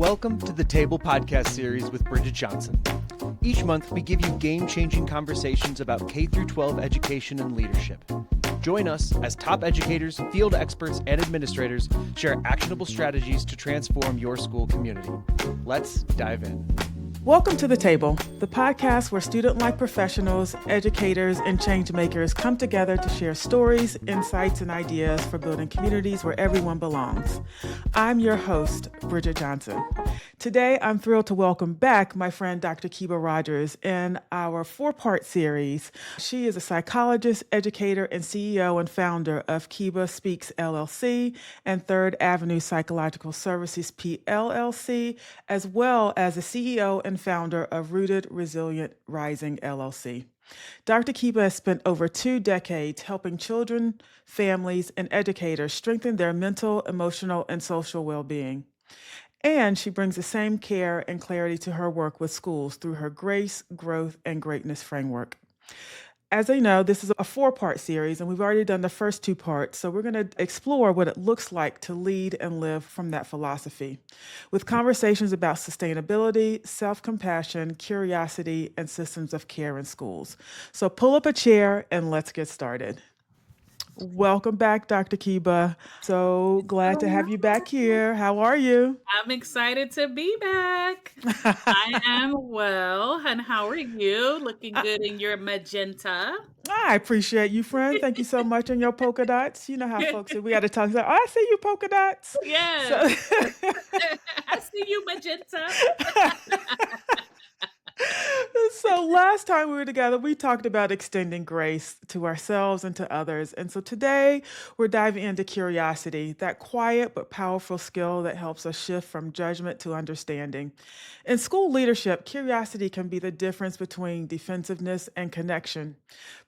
Welcome to the Table Podcast series with Bridget Johnson. Each month, we give you game-changing conversations about K-12 education and leadership. Join us as top educators, field experts, and administrators share actionable strategies to transform your school community. Let's dive in. Welcome to The Table, the podcast where student-life professionals, educators, and change makers come together to share stories, insights, and ideas for building communities where everyone belongs. I'm your host, Bridget Johnson. Today, I'm thrilled to welcome back my friend, Dr. Kiba Rogers, in our four-part series. She is a psychologist, educator, and CEO and founder of Kiba Speaks LLC and Third Avenue Psychological Services PLLC, as well as the CEO and founder of Rooted Resilient Rising LLC. Dr. Kiba has spent over 2 decades helping children, families, and educators strengthen their mental, emotional, and social well-being. And she brings the same care and clarity to her work with schools through her Grace, Growth, and Greatness framework. As you know, this is a 4-part series, and we've already done the first 2 parts, so we're going to explore what it looks like to lead and live from that philosophy, with conversations about sustainability, self-compassion, curiosity, and systems of care in schools. So pull up a chair and let's get started. Welcome back, Dr. Kiba. So glad to have you back here. How are you? I'm excited to be back. I am well. And how are you? Looking good in your magenta. I appreciate you, friend. Thank you so much on your polka dots. You know how folks say we got to talk. Like, oh, I see you polka dots. Yes. I see you, magenta. So last time we were together, we talked about extending grace to ourselves and to others. And so today we're diving into curiosity, that quiet but powerful skill that helps us shift from judgment to understanding. In school leadership, curiosity can be the difference between defensiveness and connection,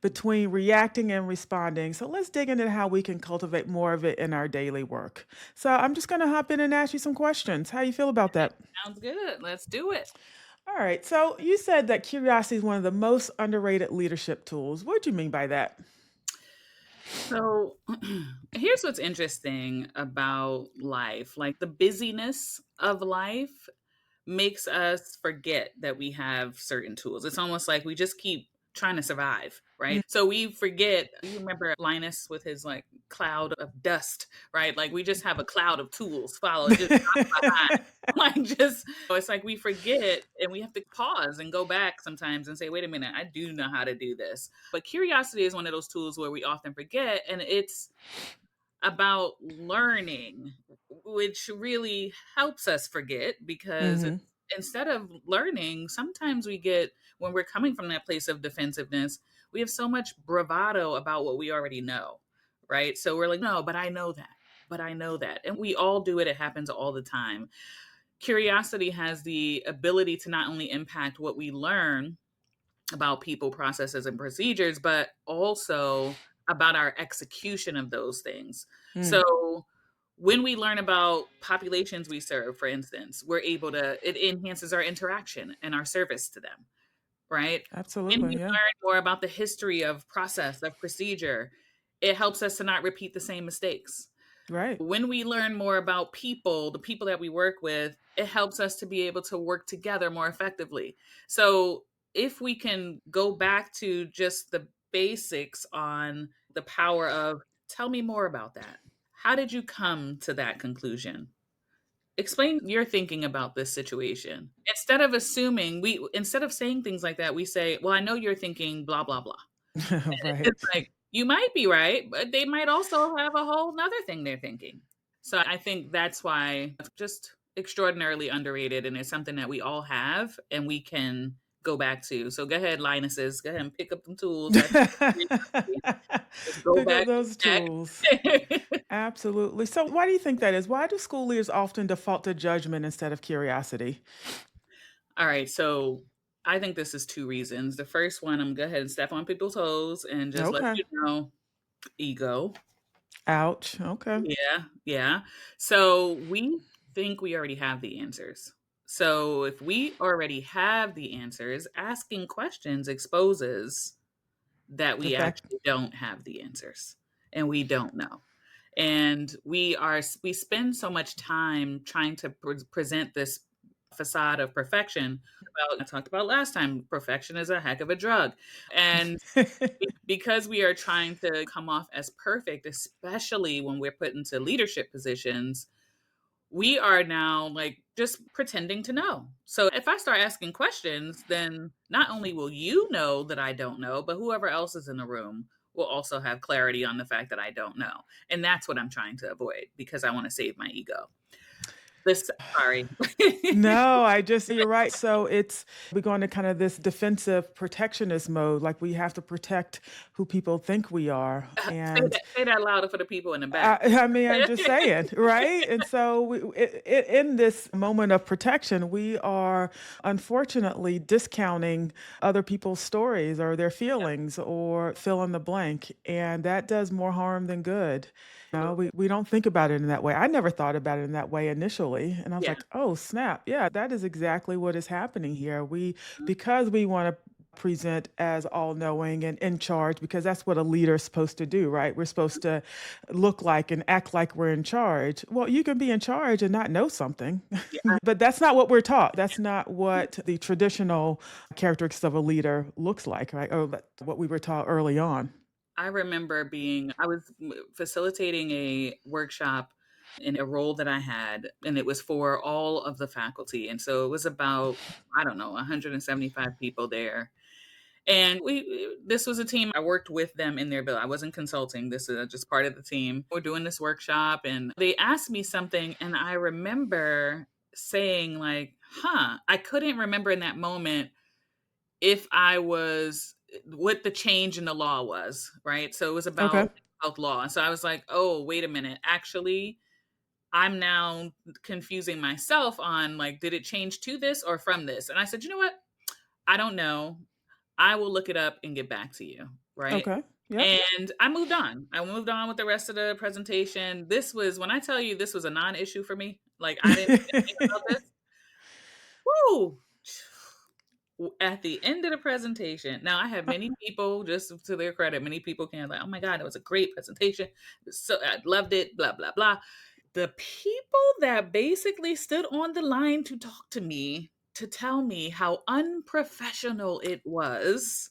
between reacting and responding. So let's dig into how we can cultivate more of it in our daily work. So I'm just going to hop in and ask you some questions. How you feel about that? Sounds good. Let's do it. All right. So you said that curiosity is one of the most underrated leadership tools. What do you mean by that? So here's what's interesting about life. Like the busyness of life makes us forget that we have certain tools. It's almost like we just keep trying to survive, right? So we forget, you remember Linus with his like cloud of dust, right? Like we just have a cloud of tools followed just behind. Like just it's like we forget and we have to pause and go back sometimes and say, wait a minute, I do know how to do this. But curiosity is one of those tools where we often forget, and it's about learning, which really helps us forget because Mm-hmm. instead of learning, sometimes we get, when we're coming from that place of defensiveness, we have so much bravado about what we already know, right? So we're like, no, but I know that. But I know that. And we all do it. It happens all the time. Curiosity has the ability to not only impact what we learn about people, processes, and procedures, but also about our execution of those things. Mm, So when we learn about populations we serve, for instance, we're able to, it enhances our interaction and our service to them, right? When we absolutely. Yeah. learn more about the history of process, of procedure, it helps us to not repeat the same mistakes. Right. When we learn more about people, the people that we work with, it helps us to be able to work together more effectively. So if we can go back to just the basics on the power of, tell me more about that. How did you come to that conclusion? Explain your thinking about this situation. Instead of assuming, instead of saying things like that, we say, well, I know you're thinking blah, blah, blah. Right. It's like, you might be right, but they might also have a whole nother thing they're thinking. So I think that's why it's just extraordinarily underrated, and it's something that we all have and we can go back to. So go ahead, Linuses. Go ahead and pick up some tools. Just go Pick up back. those tools. Absolutely. So why do you think that is? Why do school leaders often default to judgment instead of curiosity? All right. So I think this is 2 reasons. The first one, I'm going to go ahead and step on people's toes and just let Okay. you know, ego. Ouch. Okay. Yeah, yeah. So we think we already have the answers. So if we already have the answers, asking questions exposes that The we fact. actually don't have the answers and we don't know. And we spend so much time trying to present this facade of perfection. Well, I talked about last time, perfection is a heck of a drug. And because we are trying to come off as perfect, especially when we're put into leadership positions, we are now like just pretending to know. So if I start asking questions, then not only will you know that I don't know, but whoever else is in the room will also have clarity on the fact that I don't know. And that's what I'm trying to avoid because I want to save my ego. This, sorry. No, you're right. So we go into kind of this defensive protectionist mode. Like we have to protect who people think we are. And Say that louder for the people in the back. I mean, I'm just saying, right? And so in this moment of protection, we are unfortunately discounting other people's stories or their feelings or fill in the blank. And that does more harm than good. We don't think about it in that way. I never thought about it in that way initially. And I was Yeah. like, oh, snap. Yeah, that is exactly what is happening here. Because we want to present as all knowing and in charge, because that's what a leader is supposed to do, right? We're supposed to look like and act like we're in charge. Well, you can be in charge and not know something, Yeah. but that's not what we're taught. That's not what the traditional characteristics of a leader looks like, right? Or what we were taught early on. I remember I was facilitating a workshop in a role that I had, and it was for all of the faculty. And so it was about, I don't know, 175 people there. And this was a team. I worked with them in their bill. I wasn't consulting. This is just part of the team. We're doing this workshop and they asked me something. And I remember saying like, I couldn't remember in that moment if I was what the change in the law was, right? So it was Okay. about health law. And so I was like, oh, wait a minute. Actually, I'm now confusing myself on like, did it change to this or from this? And I said, you know what? I don't know. I will look it up and get back to you, right? Okay. Yep. And I moved on. I moved on with the rest of the presentation. This was, when I tell you this was a non-issue for me, like I didn't even think about this. Woo! At the end of the presentation, now I have many people, just to their credit, many people can like, oh my God, it was a great presentation. So I loved it, blah, blah, blah. The people that basically stood on the line to talk to me, to tell me how unprofessional it was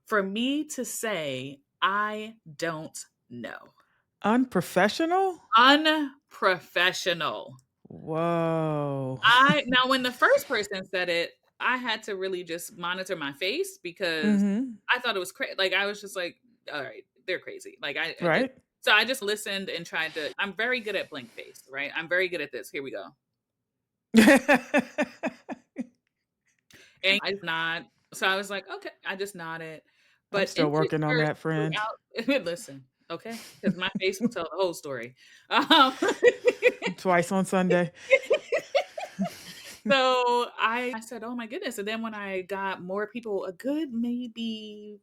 for me to say, I don't know. Unprofessional? Unprofessional. Whoa. Now when the first person said it, I had to really just monitor my face because I thought it was crazy. Like I was just like, all right, they're crazy. Like Right. so I just listened and tried to. I'm very good at blank face, right? I'm very good at this. Here we go. And I just nod. So I was like, okay. I just nodded. But I'm still working on that, friend. Listen, okay, because my face will tell the whole story. Twice on Sunday. So I said, oh my goodness. And then when I got more people, a good maybe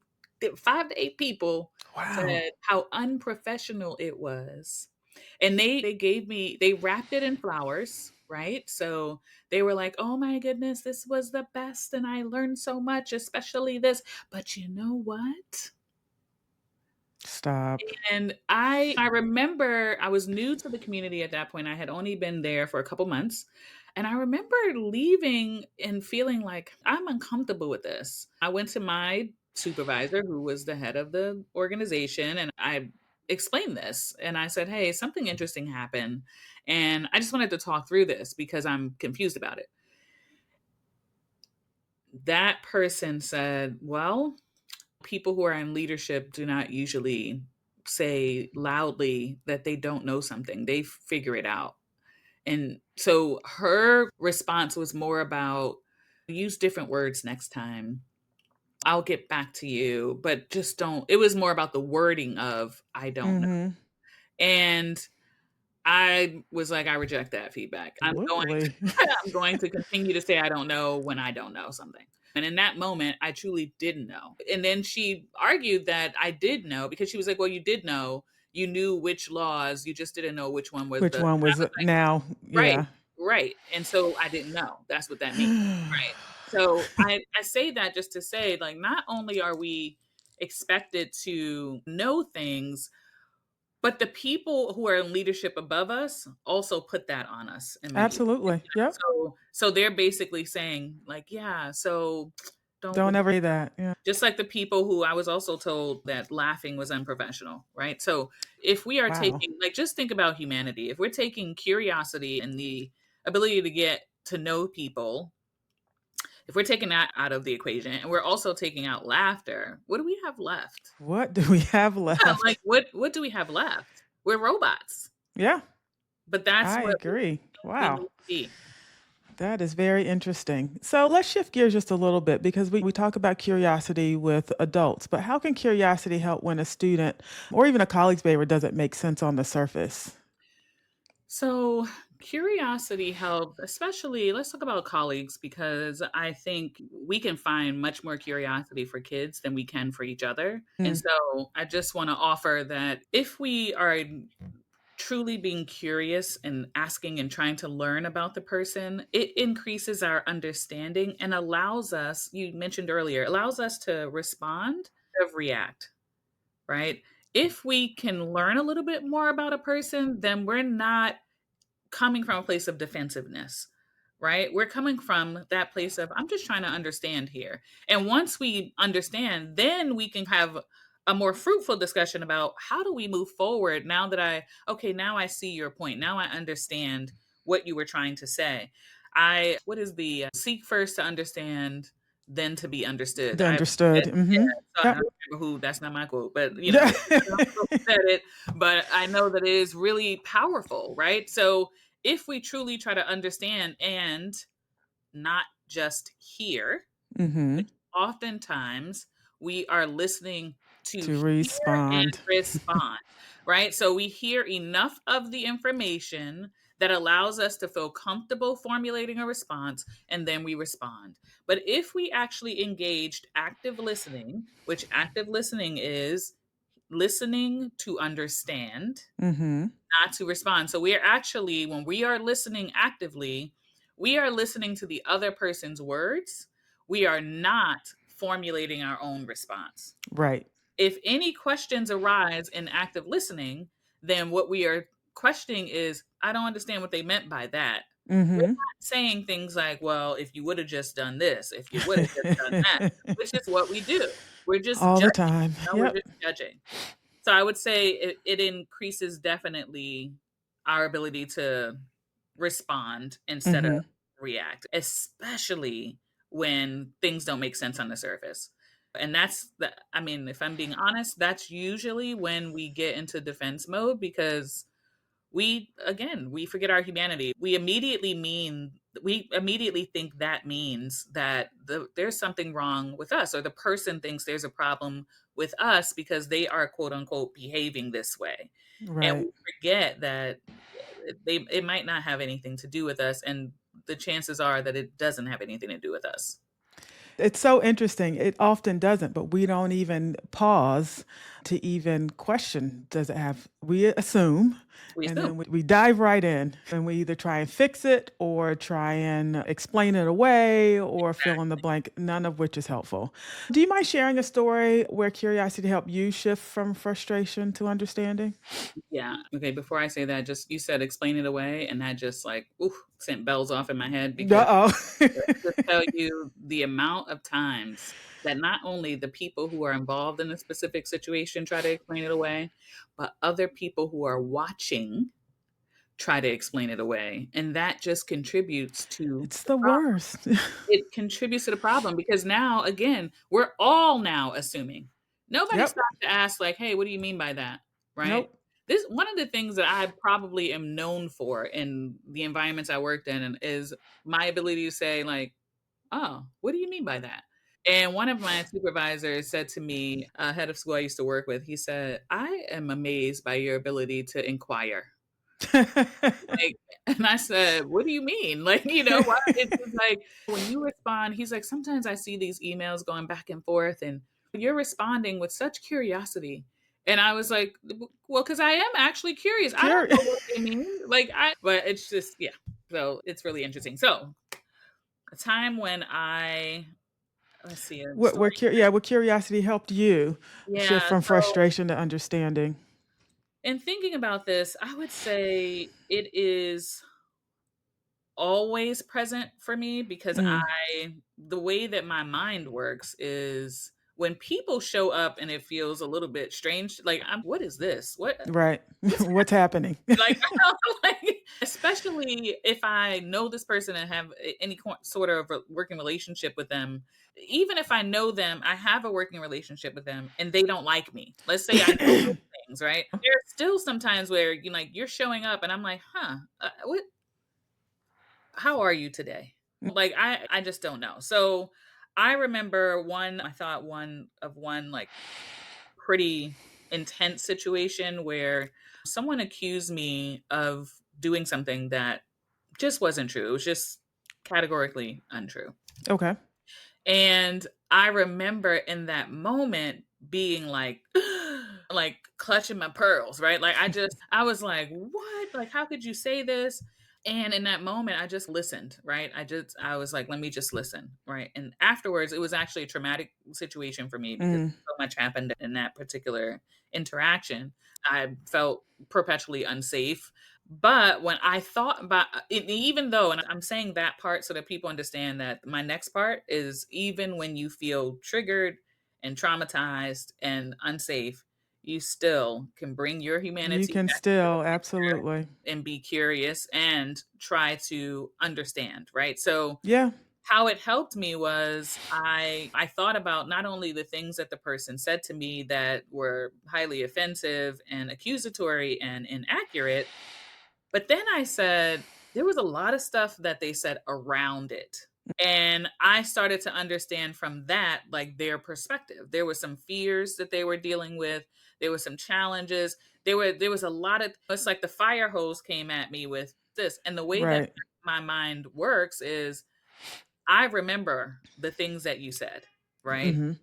5 to 8 people said how unprofessional it was. And they wrapped it in flowers, right? So they were like, oh my goodness, this was the best. And I learned so much, especially this. But you know what? Stop. And I remember I was new to the community at that point. I had only been there for a couple months. And I remember leaving and feeling like I'm uncomfortable with this. I went to my supervisor, who was the head of the organization, and I explained this. And I said, hey, something interesting happened. And I just wanted to talk through this because I'm confused about it. That person said, well, people who are in leadership do not usually say loudly that they don't know something. They figure it out. And so her response was more about use different words next time. I'll get back to you, but just don't. It was more about the wording of I don't know. And I was like, I reject that feedback. I'm going to continue to say I don't know when I don't know something. And in that moment, I truly didn't know. And then she argued that I did know because she was like, well, you did know. You knew which laws, you just didn't know which one was now. Right, Yeah. right. And so I didn't know. That's what that means, right? So I say that just to say, like, not only are we expected to know things, But the people who are in leadership above us also put that on us immediately. Absolutely. Yep. So they're basically saying like, yeah, so don't Don't ever say that. Yeah. just like the people who I was also told that laughing was unprofessional, right? So if we are Wow. taking, like, just think about humanity. If we're taking curiosity and the ability to get to know people, if we're taking that out of the equation and we're also taking out laughter, what do we have left? What do we have Yeah, like left? what do we have left? We're robots. Yeah, But that's I what agree. we Wow. need to be. That is very interesting. So let's shift gears just a little bit because we talk about curiosity with adults, but how can curiosity help when a student or even a colleague's behavior doesn't make sense on the surface? So, curiosity helps, especially let's talk about colleagues because I think we can find much more curiosity for kids than we can for each other. And Mm, so, I just want to offer that if we are truly being curious and asking and trying to learn about the person, it increases our understanding and allows us, you mentioned earlier, allows us to respond of react, right? If we can learn a little bit more about a person, then we're not coming from a place of defensiveness, right? We're coming from that place of, I'm just trying to understand here. And once we understand, then we can have a more fruitful discussion about how do we move forward now that okay, now I see your point. Now I understand what you were trying to say. What is the seek first to understand, then to be understood? the understood. Yeah, Hmm. so I Yep. don't remember who, that's not my quote, but Yeah. I don't know who said it, but I know that it is really powerful, right? So if we truly try to understand and not just hear, Hmm. which oftentimes we are listening to To hear and respond. respond, right? So we hear enough of the information that allows us to feel comfortable formulating a response, and then we respond. But if we actually engaged active listening, which active listening is listening to understand, Hmm. not to respond. So we are actually, when we are listening actively, we are listening to the other person's words. We are not formulating our own response. Right. If any questions arise in active listening, then what we are questioning is, I don't understand what they meant by that. We're Hmm. not saying things like, well, if you would have just done this, if you would have just done that, which is what we do. We're just All the judging. time. No, we're Yep. just judging. So I would say it increases definitely our ability to respond instead of Hmm. react, especially when things don't make sense on the surface. And I mean, if I'm being honest, that's usually when we get into defense mode because we forget our humanity. We immediately think that means that there's something wrong with us, or the person thinks there's a problem with us because they are quote unquote behaving this way. And Right. we forget that it might not have anything to do with us, and the chances are that it doesn't have anything to do with us. It's so interesting. It often doesn't, but we don't even pause to even question, does it have, we assume, We and assume. then we dive right in and we either try and fix it or try and explain it away or fill in the blank, none of which is helpful. Do you mind sharing a story where curiosity helped you shift from frustration to understanding? Yeah. Okay. Before I say that, just you said explain it away, and that just like oof, sent bells off in my head because Uh let me just tell you the amount of times that not only the people who are involved in a specific situation try to explain it away, but other people who are watching try to explain it away. And that just contributes to It's the the problem. worst. It contributes to the problem because now, again, we're all now assuming. Nobody Yep. stopped to ask, like, hey, what do you mean by that? Right? Nope. This one of the things that I probably am known for in the environments I worked in is my ability to say, like, oh, what do you mean by that? And one of my supervisors said to me, a head of school I used to work with, he said, I am amazed by your ability to inquire. Like, and I said, what do you mean? Like, why it's just like when you respond, he's like, sometimes I see these emails going back and forth and you're responding with such curiosity. And I was like, well, because I am actually curious. I don't Curious. know what they mean. But it's just, yeah. So it's really interesting. So a time when let's see, a story. Where curiosity helped you shift Yeah. from So frustration to understanding. In thinking about this, I would say it is always present for me because Mm, the way that my mind works is when people show up and it feels a little bit strange, like, what is this? right. What's What's happening? like, like, especially if I know this person and have any sort of working relationship with them, even if I know them, I have a working relationship with them and they don't like me. Let's say I know those things, right? There's still sometimes where you're showing up and I'm like, huh, what, how are you today? Like I just don't know. So I remember I thought one like pretty intense situation where someone accused me of doing something that just wasn't true. It was just categorically untrue. Okay. And I remember in that moment being like, like clutching my pearls, right? Like I was like, what? Like, how could you say this? And in that moment, I just listened, right? I was like, let me just listen, right? And afterwards, it was actually a traumatic situation for me because Mm, so much happened in that particular interaction. I felt perpetually unsafe. But when I thought about it, even though, and I'm saying that part so that people understand that my next part is even when you feel triggered and traumatized and unsafe, you still can bring your you humanity can back still, absolutely. and be curious and try to understand, right? So Yeah. how it helped me was I thought about not only the things that the person said to me that were highly offensive and accusatory and inaccurate, but then I said, there was a lot of stuff that they said around it. And I started to understand from that, like their perspective. There were some fears that they were dealing with. There were some challenges. There was a lot of it's like the fire hose came at me with this. And the way that Right. my mind works is I remember the things that you said, right? Mhm.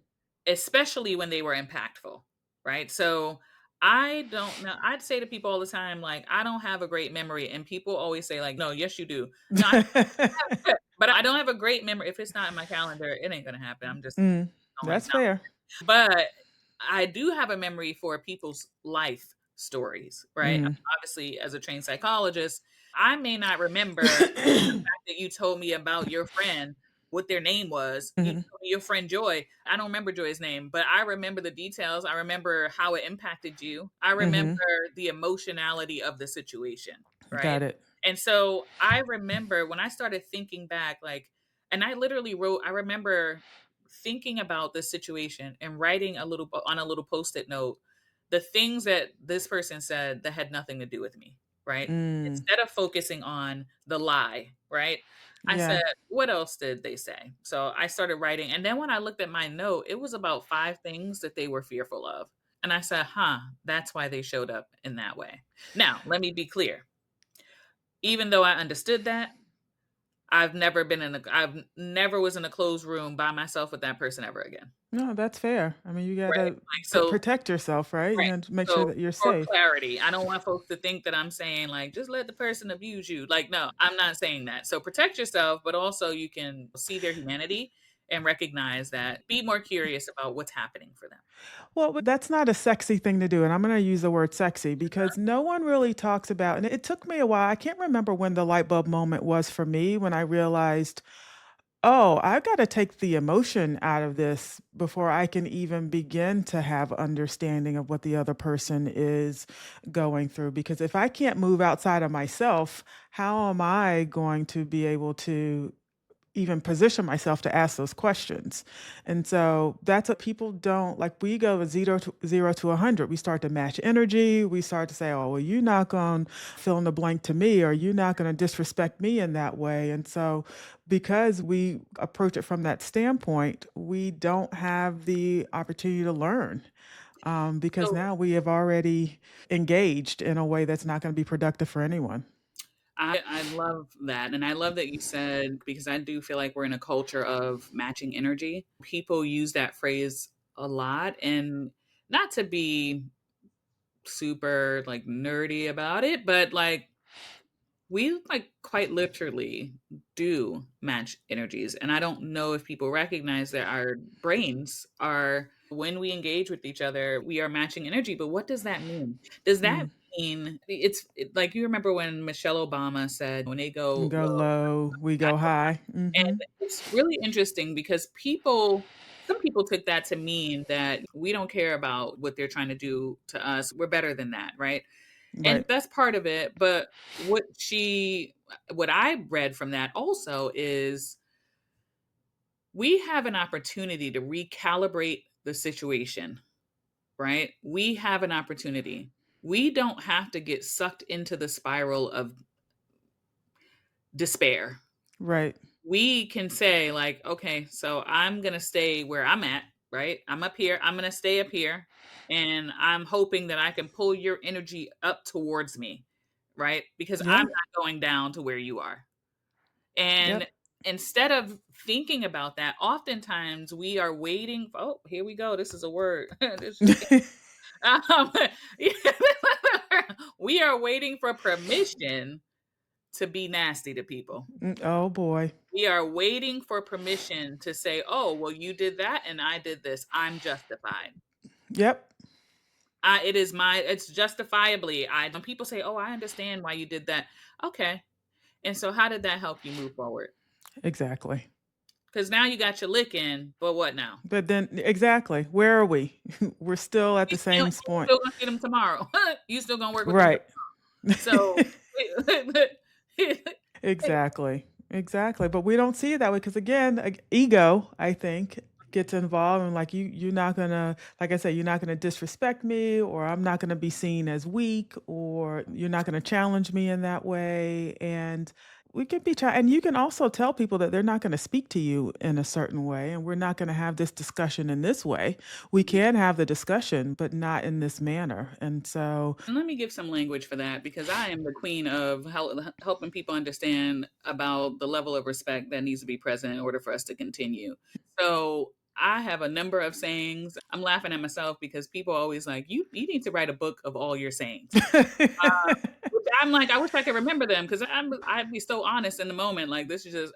Especially when they were impactful, right? So I don't know. I'd say to people all the time, like, I don't have a great memory. And people always say, like, no, yes, you do. No, I have, but I don't have a great memory. If it's not in my calendar, it ain't gonna happen. I'm just Mm, going that's down. fair. But I do have a memory for people's life stories, right? Mm. Obviously, as a trained psychologist, I may not remember that you told me about your friend, what their name was. You Mhm. told me your friend Joy. I don't remember Joy's name, but I remember the details. I remember how it impacted you. I remember Mhm. the emotionality of the situation, right? Got it. And so I remember when I started thinking back, like, and I literally wrote, I remember thinking about this situation and writing on a little post-it note the things that this person said that had nothing to do with me, right? Mm. Instead of focusing on the lie, right? I Yeah. said, what else did they say? So I started writing. And then when I looked at my note, it was about 5 things that they were fearful of. And I said, huh, that's why they showed up in that way. Now, let me be clear. Even though I understood that, I've never was in a closed room by myself with that person ever again. No, that's fair. I mean, you Right? gotta Like, so protect yourself, right? right. And make sure So, that you're for safe. clarity, I don't want folks to think that I'm saying, like, "Just let the person abuse you." Like, no, I'm not saying that. So, protect yourself, but also you can see their humanity and recognize that be more curious about what's happening for them. Well, but that's not a sexy thing to do, and I'm gonna use the word sexy because no one really talks about and it took me a while. I can't remember when the light bulb moment was for me when I realized, "Oh, I've gotta take the emotion out of this before I can even begin to have understanding of what the other person is going through." Because if I can't move outside of myself, how am I going to be able to even position myself to ask those questions. And so that's what people don't like. We go with zero to 100. We start to match energy. We start to say, oh, well, you're not going to fill in the blank to me, or you're not going to disrespect me in that way. And so, because we approach it from that standpoint, we don't have the opportunity to learn because So, now we have already engaged in a way that's not going to be productive for anyone. I love that, and I love that you said because I do feel like we're in a culture of matching energy. People use that phrase a lot, and not to be super, like, nerdy about it, but, like, we, like, quite literally do match energies, and I don't know if people recognize that our brains are When we engage with each other, we are matching energy. But what does that mean? Does that Mm. mean like you remember when Michelle Obama said, when they You go go low, low, we go high. and it's really interesting because some people took that to mean that we don't care about what they're trying to do to us. We're better than that, right? And Right. that's part of it. But what I read from that also is we have an opportunity to recalibrate the situation, right? We have an opportunity. We don't have to get sucked into the spiral of despair. Right. We can say, like, okay, so I'm going to stay where I'm at, right? I'm up here. I'm going to stay up here. And I'm hoping that I can pull your energy up towards me, right? Because I'm Yeah. not going down to where you are. And Yep. instead of thinking about that, oftentimes we are waiting. Oh, here we go. This is a word. This just um, we are waiting for permission to be nasty to people. Oh boy. We are waiting for permission to say, "Oh, well, you did that and I did this. I'm justified. Yep. It's justifiably. When people say, "Oh, I understand why you did that." Okay. And so how did that help you move forward? Exactly. Because now you got your lick in, but what now? But then exactly, where are we? We're still at the same You point. still gonna get them tomorrow. You still gonna work with them. Right. So Exactly. Exactly. But we don't see it that way because again, ego, I think, gets involved and like you're not gonna, like I said, you're not gonna disrespect me, or I'm not gonna be seen as weak, or you're not gonna challenge me in that way. And we can be and you can also tell people that they're not gonna speak to you in a certain way, and we're not gonna have this discussion in this way. We can have the discussion, but not in this manner. And so And let me give some language for that because I am the queen of helping people understand about the level of respect that needs to be present in order for us to continue. So I have a number of sayings. I'm laughing at myself because people are always like, you need to write a book of all your sayings. Which I'm like, I wish I could remember them because I'd be so honest in the moment. Like this is just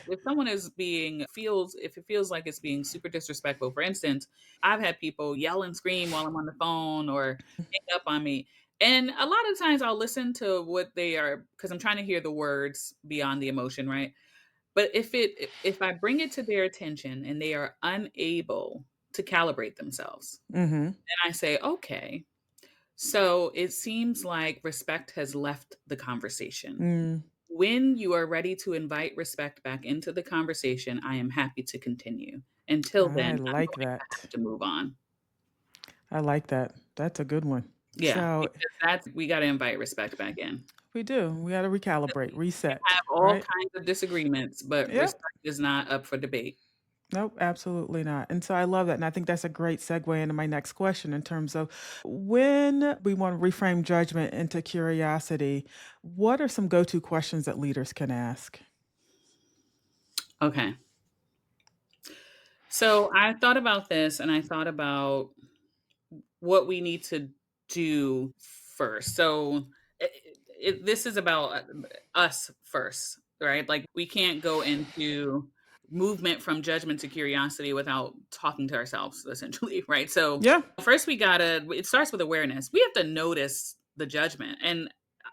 if someone if it feels like it's being super disrespectful, for instance, I've had people yell and scream while I'm on the phone or hang up on me. And a lot of times I'll listen to what they are because I'm trying to hear the words beyond the emotion, right? But if I bring it to their attention and they are unable to calibrate themselves, Mhm. then I say, okay, so it seems like respect has left the conversation. Mm, When you are ready to invite respect back into the conversation, I am happy to continue. Until then, I I'm like going to that. have to move on. I like that. That's a good one. Yeah, So because we got to invite respect back in. we do. We got to recalibrate, We can reset, have all right? kinds of disagreements, but Yep. respect is not up for debate. Nope, absolutely not. And so I love that. And I think that's a great segue into my next question in terms of when we want to reframe judgment into curiosity, what are some go to questions that leaders can ask? Okay. So I thought about this and I thought about what we need to do first. So this is about us first, right? Like we can't go into movement from judgment to curiosity without talking to ourselves, essentially, right? So Yeah. first it starts with awareness. We have to notice the judgment. And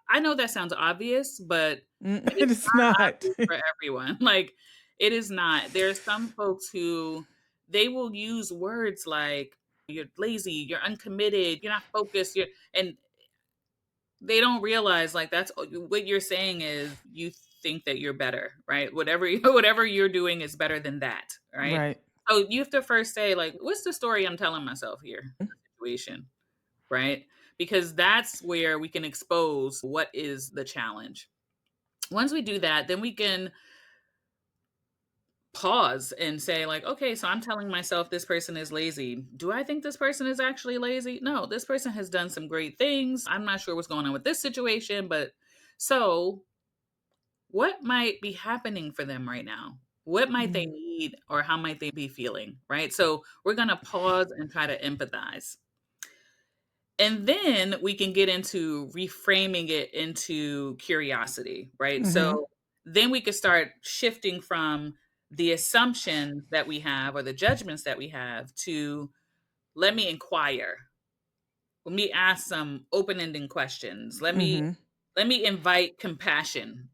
I know that sounds obvious, but it is It's not. obvious for everyone. Like it is not. There's some folks who they will use words like you're lazy, you're uncommitted, you're not focused, and they don't realize like that's what you're saying is you think that you're better, right? Whatever you're doing is better than that, right? Right. So you have to first say like, what's the story I'm telling myself here in the situation, right? Because that's where we can expose what is the challenge. Once we do that, then we can pause and say like, okay, so I'm telling myself this person is lazy. Do I think this person is actually lazy? No, this person has done some great things. I'm not sure what's going on with this situation, but so what might be happening for them right now? What might they Mm, need or how might they be feeling, right? So we're going to pause and try to empathize. And then we can get into reframing it into curiosity, right? mhm. So then we could start shifting from the assumptions that we have or the judgments that we have to let me inquire. Let me ask some open-ended questions. Mm-hmm. Let me invite compassion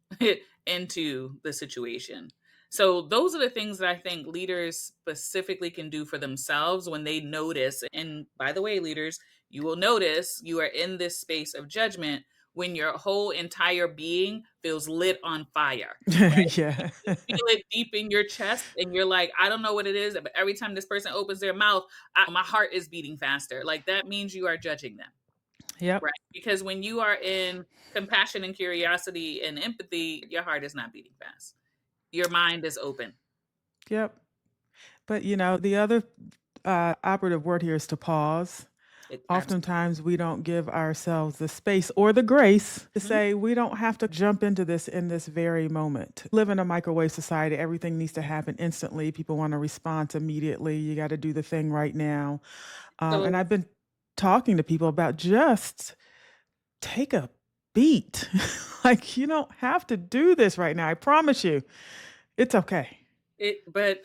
into the situation. So those are the things that I think leaders specifically can do for themselves when they notice. And by the way, leaders, you will notice you are in this space of judgment when your whole entire being feels lit on fire. Yeah. You feel it deep in your chest, and you're like, I don't know what it is, but every time this person opens their mouth, my heart is beating faster. Like that means you are judging them. Yep. Right. Because when you are in compassion and curiosity and empathy, your heart is not beating fast. Your mind is open. Yep. But the other operative word here is to pause. Absolutely. Oftentimes, we don't give ourselves the space or the grace to Mhm. say we don't have to jump into this in this very moment. Live in a microwave society. Everything needs to happen instantly. People want a response immediately. You got to do the thing right now. And So I've been talking to people about just take a beat. Like, you don't have to do this right now. I promise you, it's okay. but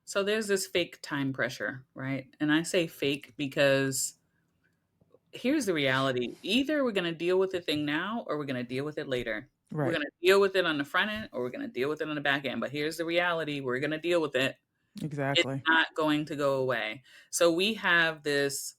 so there's this fake time pressure, right? And I say fake because here's the reality. Either we're going to deal with the thing now or we're going to deal with it later. We're Right. going to deal with it on the front end or we're going to deal with it on the back end. But here's the reality. We're going to deal with it. It's Exactly. not going to go away. So we have this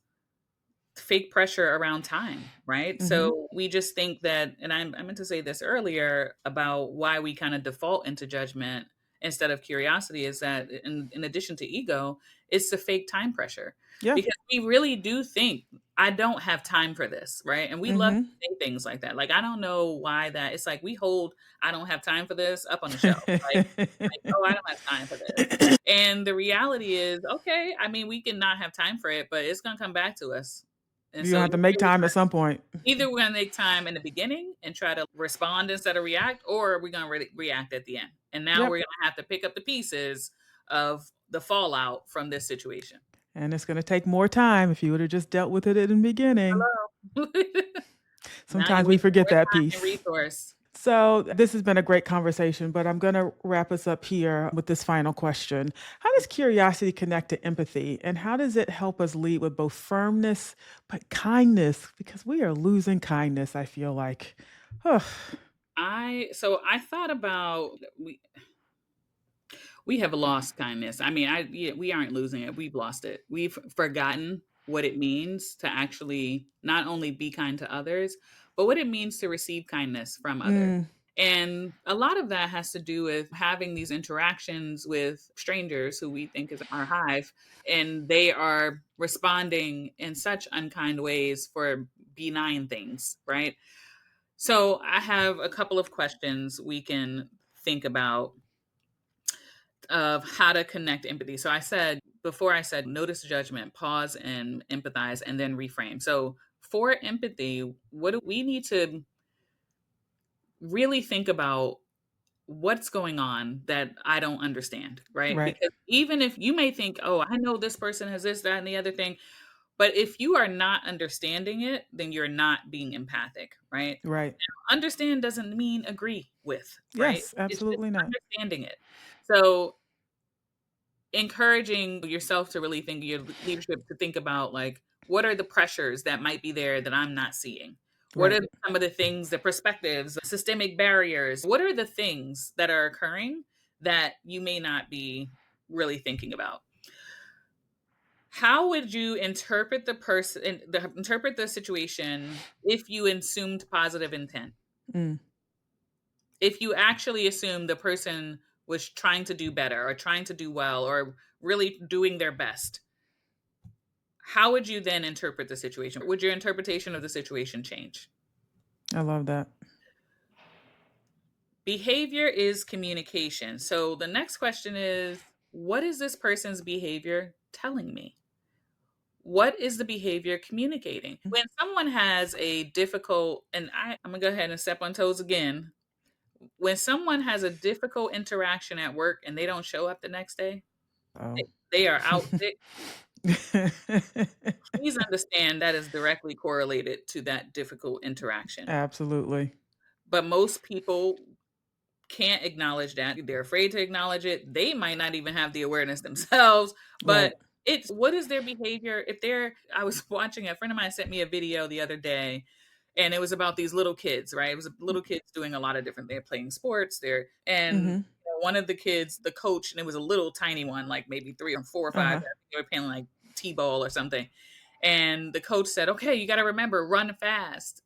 fake pressure around time, right? Mm-hmm. So we just think that, and I meant to say this earlier about why we kind of default into judgment instead of curiosity is that in addition to ego, it's the fake time pressure. Yeah. Because we really do think, I don't have time for this, right? And we love to Mm-hmm. say things like that. Like, I don't know why that, it's like we hold, I don't have time for this up on the shelf. Like, oh, I don't have time for this. And the reality is, okay, I mean, we can not have time for it, but it's gonna come back to us. And You're gonna so have to make time at some point. either we're gonna make time in the beginning and try to respond instead of react, or we're gonna react at the end. And now Yep. we're gonna have to pick up the pieces of the fallout from this situation. And it's gonna take more time if you would have just dealt with it in the beginning. Hello. Now you're Sometimes we wasting forget more that time and piece. resource. So, this has been a great conversation, but I'm going to wrap us up here with this final question. How does curiosity connect to empathy, and how does it help us lead with both firmness but kindness? Because we are losing kindness, I feel like. Ugh. I thought about we have lost kindness. I mean, we aren't losing it. We've lost it. We've forgotten what it means to actually not only be kind to others, but what it means to receive kindness from others. Mm, And a lot of that has to do with having these interactions with strangers who we think is our hive, and they are responding in such unkind ways for benign things, right? So I have a couple of questions we can think about of how to connect empathy. So I said before, I said notice judgment, pause and empathize, and then reframe. So for empathy, what do we need to really think about what's going on that I don't understand, right? right, Because even if you may think, oh, I know this person has this, that, and the other thing, but if you are not understanding it, then you're not being empathic, right? right. Understand doesn't mean agree with, right? Yes, It's just absolutely not. understanding it. So encouraging yourself to really think your leadership to think about like what are the pressures that might be there that I'm not seeing, what are Right. some of the things, the perspectives, systemic barriers, what are the things that are occurring that you may not be really thinking about. How would you interpret interpret the situation if you assumed positive intent, Mm. if you actually assumed the person was trying to do better or trying to do well or really doing their best? How would you then interpret the situation? Would your interpretation of the situation change? I love that. Behavior is communication. So the next question is, what is this person's behavior telling me? What is the behavior communicating? Mm. When someone has a difficult, and I'm going to go ahead and step on toes again. When someone has a difficult interaction at work and they don't show up the next day, Oh. they are out sick. Please understand that is directly correlated to that difficult interaction. Absolutely. But most people can't acknowledge that. They're afraid to acknowledge it. They might not even have the awareness themselves, Right. but it's what is their behavior? I was watching, a friend of mine sent me a video the other day, and it was about these little kids, right? It was little kids doing a lot of different, they're playing sports there. And Mm-hmm. one of the kids, the coach, and it was a little tiny one, like maybe 3 or 4 or 5, Uh-huh. they were playing like T-ball or something. And the coach said, okay, you got to remember, run fast.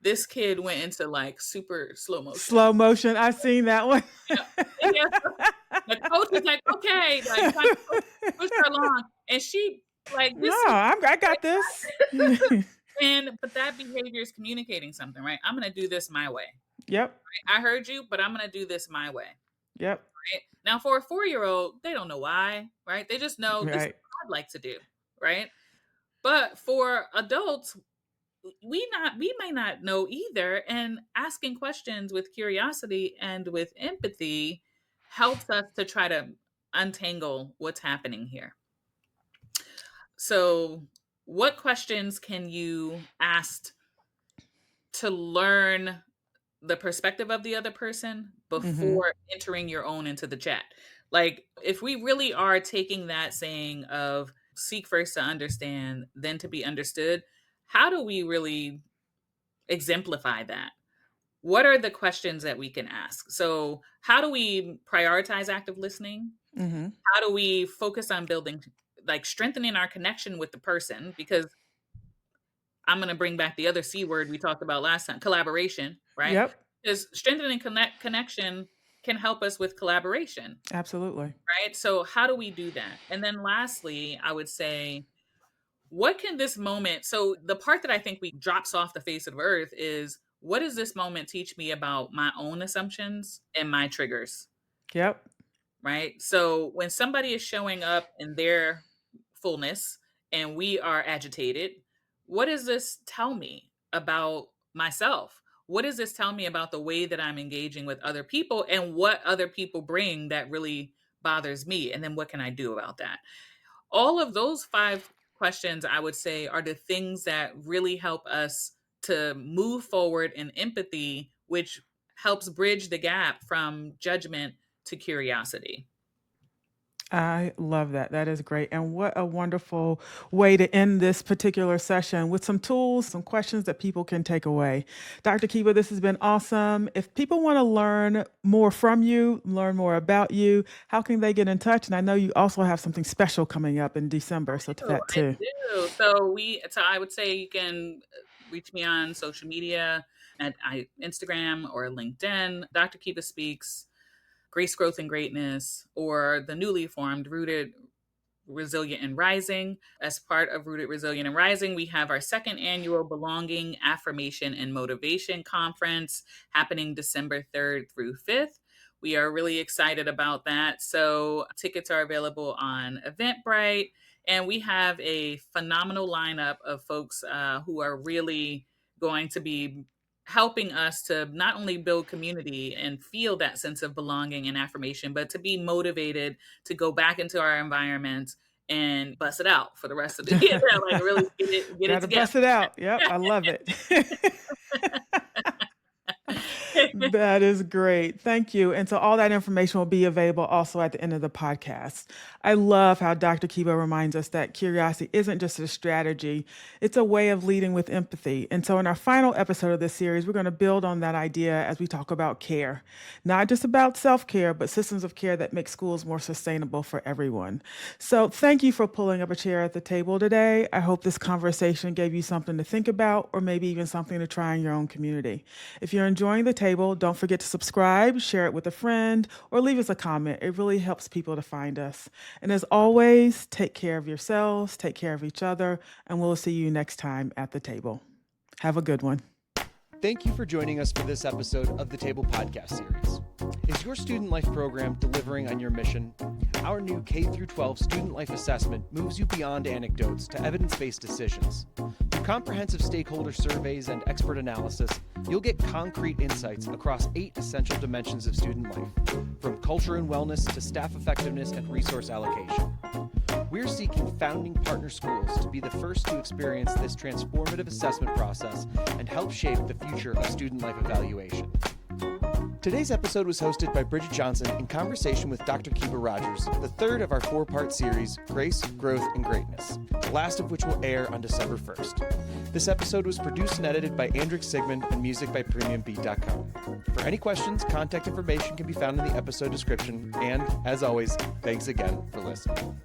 This kid went into like super slow motion. Slow motion. I've seen that one. Yeah. The coach was like, okay, like trying to push her along. And she like No, this I got this. but that behavior is communicating something, right? I'm gonna do this my way. Yep. I heard you, but I'm gonna do this my way. Yep. Right? Now for a 4-year-old, they don't know why, right? They just know this is Right. what I'd like to do, right? But for adults, we may not know either, and asking questions with curiosity and with empathy helps us to try to untangle what's happening here. So what questions can you ask to learn the perspective of the other person before entering your own into the chat? Like, if we really are taking that saying of seek first to understand, then to be understood, how do we really exemplify that? What are the questions that we can ask? So, how do we prioritize active listening? Mm-hmm. How do we focus on building, like strengthening our connection with the person? Because I'm going to bring back the other C word we talked about last time, collaboration, right? Yep. Because strengthening connection can help us with collaboration, Absolutely. right? So, how do we do that? And then lastly, I would say, what can this moment, so the part that I think we drops off the face of earth is, what does this moment teach me about my own assumptions and my triggers, Yep. right? So when somebody is showing up in their fullness and we are agitated, what does this tell me about myself? What does this tell me about the way that I'm engaging with other people and what other people bring that really bothers me? And then what can I do about that? All of those 5 questions, I would say, are the things that really help us to move forward in empathy, which helps bridge the gap from judgment to curiosity. I love that. That is great. And what a wonderful way to end this particular session with some tools, some questions that people can take away. Dr. Kiba, this has been awesome. If people want to learn more from you, learn more about you, how can they get in touch? And I know you also have something special coming up in December, so to that I too. do. So I would say you can reach me on social media at Instagram or LinkedIn, Dr. Kiba Speaks, Grace, Growth, and Greatness, or the newly formed Rooted, Resilient, and Rising. As part of Rooted, Resilient, and Rising, we have our 2nd annual Belonging, Affirmation, and Motivation Conference happening December 3rd through 5th. We are really excited about that. So tickets are available on Eventbrite, and we have a phenomenal lineup of folks who are really going to be helping us to not only build community and feel that sense of belonging and affirmation, but to be motivated to go back into our environment and bust it out for the rest of the year. Like really get it Gotta together. bust it out. Yep, I love it. That is great. Thank you. And so all that information will be available also at the end of the podcast. I love how Dr. Kiba reminds us that curiosity isn't just a strategy, it's a way of leading with empathy. And so in our final episode of this series, we're going to build on that idea as we talk about care. Not just about self-care, but systems of care that make schools more sustainable for everyone. So thank you for pulling up a chair at the table today. I hope this conversation gave you something to think about, or maybe even something to try in your own community. If you're enjoying the table, don't forget to subscribe, share it with a friend, or leave us a comment. It really helps people to find us. And as always, take care of yourselves, take care of each other, and we'll see you next time at the table. Have a good one. Thank you for joining us for this episode of the Table Podcast Series. Is your student life program delivering on your mission? Our new K-12 student life assessment moves you beyond anecdotes to evidence-based decisions. Through comprehensive stakeholder surveys and expert analysis, you'll get concrete insights across 8 essential dimensions of student life, from culture and wellness to staff effectiveness and resource allocation. We're seeking founding partner schools to be the first to experience this transformative assessment process and help shape the future of student life evaluation. Today's episode was hosted by Bridget Johnson in conversation with Dr. Kiba Rogers, the third of our 4-part series, Grace, Growth, and Greatness, the last of which will air on December 1st. This episode was produced and edited by Andrick Sigmund and music by PremiumBeat.com. For any questions, contact information can be found in the episode description. And, as always, thanks again for listening.